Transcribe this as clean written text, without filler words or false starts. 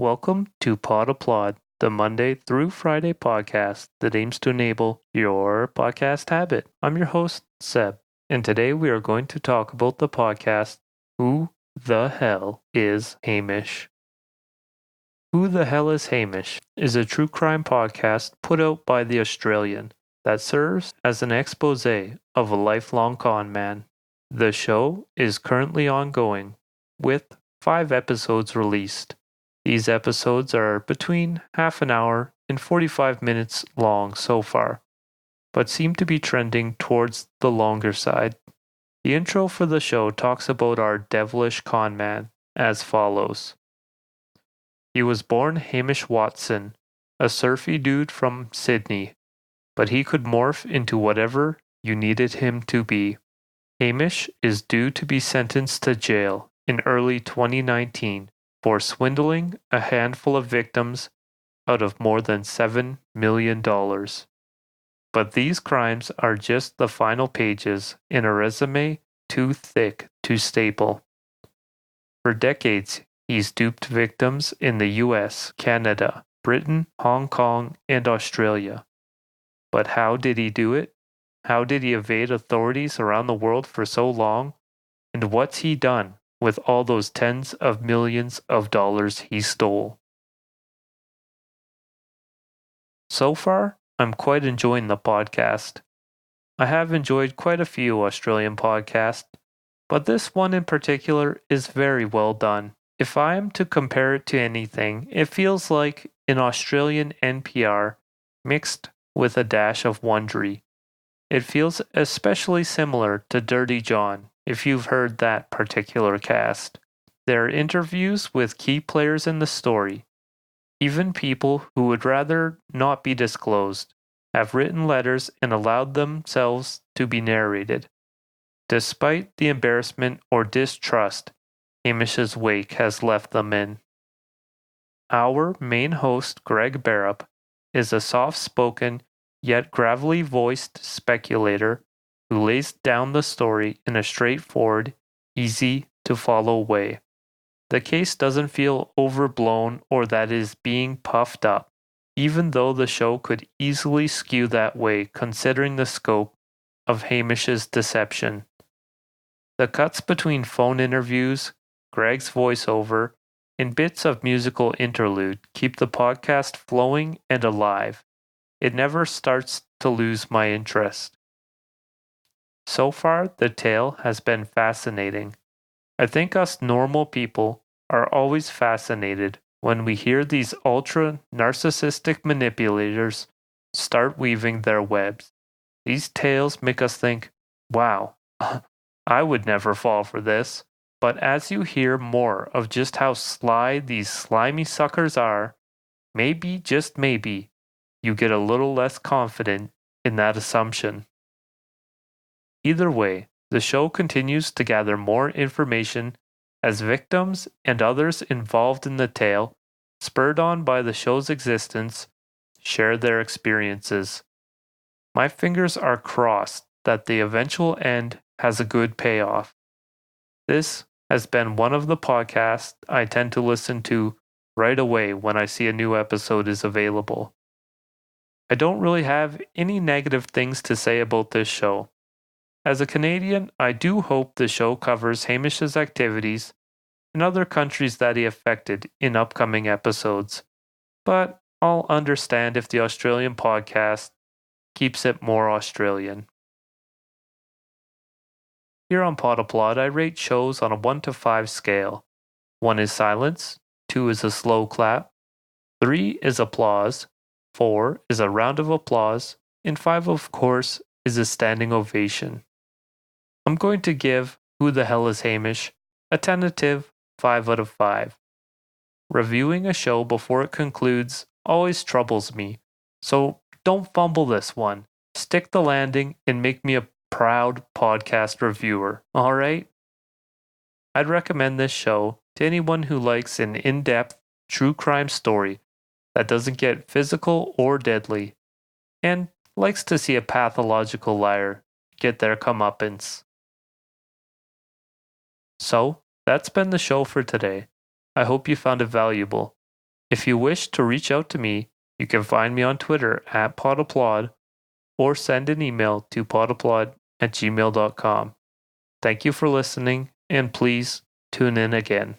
Welcome to Pod Applaud, the Monday through Friday podcast that aims to enable your podcast habit. I'm your host, Seb, and today we are going to talk about the podcast, Who the Hell is Hamish? Who the Hell is Hamish is a true crime podcast put out by The Australian that serves as an expose of a lifelong con man. The show is currently ongoing, with 5 episodes released. These episodes are between half an hour and 45 minutes long so far, but seem to be trending towards the longer side. The intro for the show talks about our devilish con man as follows. He was born Hamish Watson, a surfy dude from Sydney, but he could morph into whatever you needed him to be. Hamish is due to be sentenced to jail in early 2019 for swindling a handful of victims out of more than $7 million. But these crimes are just the final pages in a resume too thick to staple. For decades, he's duped victims in the US, Canada, Britain, Hong Kong, and Australia. But how did he do it? How did he evade authorities around the world for so long? And what's he done with all those tens of millions of dollars he stole? So far, I'm quite enjoying the podcast. I have enjoyed quite a few Australian podcasts, but this one in particular is very well done. If I am to compare it to anything, it feels like an Australian NPR mixed with a dash of Wondery. It feels especially similar to Dirty John, if you've heard that particular cast. There are interviews with key players in the story. Even people who would rather not be disclosed have written letters and allowed themselves to be narrated. Despite the embarrassment or distrust Hamish's wake has left them in. Our main host, Greg Barrup, is a soft-spoken yet gravelly voiced speculator who lays down the story in a straightforward, easy to follow way. The case doesn't feel overblown or that it is being puffed up, even though the show could easily skew that way considering the scope of Hamish's deception. The cuts between phone interviews, Greg's voiceover, and bits of musical interlude keep the podcast flowing and alive. It never starts to lose my interest. So far, the tale has been fascinating. I think us normal people are always fascinated when we hear these ultra narcissistic manipulators start weaving their webs. These tales make us think, wow, I would never fall for this. But as you hear more of just how sly these slimy suckers are, maybe, just maybe, you get a little less confident in that assumption. Either way, the show continues to gather more information as victims and others involved in the tale, spurred on by the show's existence, share their experiences. My fingers are crossed that the eventual end has a good payoff. This has been one of the podcasts I tend to listen to right away when I see a new episode is available. I don't really have any negative things to say about this show. As a Canadian, I do hope the show covers Hamish's activities in other countries that he affected in upcoming episodes, but I'll understand if the Australian podcast keeps it more Australian. Here on Pod Applaud, I rate shows on a 1 to 5 scale. 1 is silence, 2 is a slow clap, 3 is applause, 4 is a round of applause, and 5, of course, is a standing ovation. I'm going to give Who the Hell is Hamish a tentative 5 out of 5. Reviewing a show before it concludes always troubles me, so don't fumble this one. Stick the landing and make me a proud podcast reviewer, alright? I'd recommend this show to anyone who likes an in-depth true crime story that doesn't get physical or deadly, and likes to see a pathological liar get their comeuppance. So, that's been the show for today. I hope you found it valuable. If you wish to reach out to me, you can find me on Twitter at podapplaud or send an email to podapplaud@gmail.com. Thank you for listening, and please tune in again.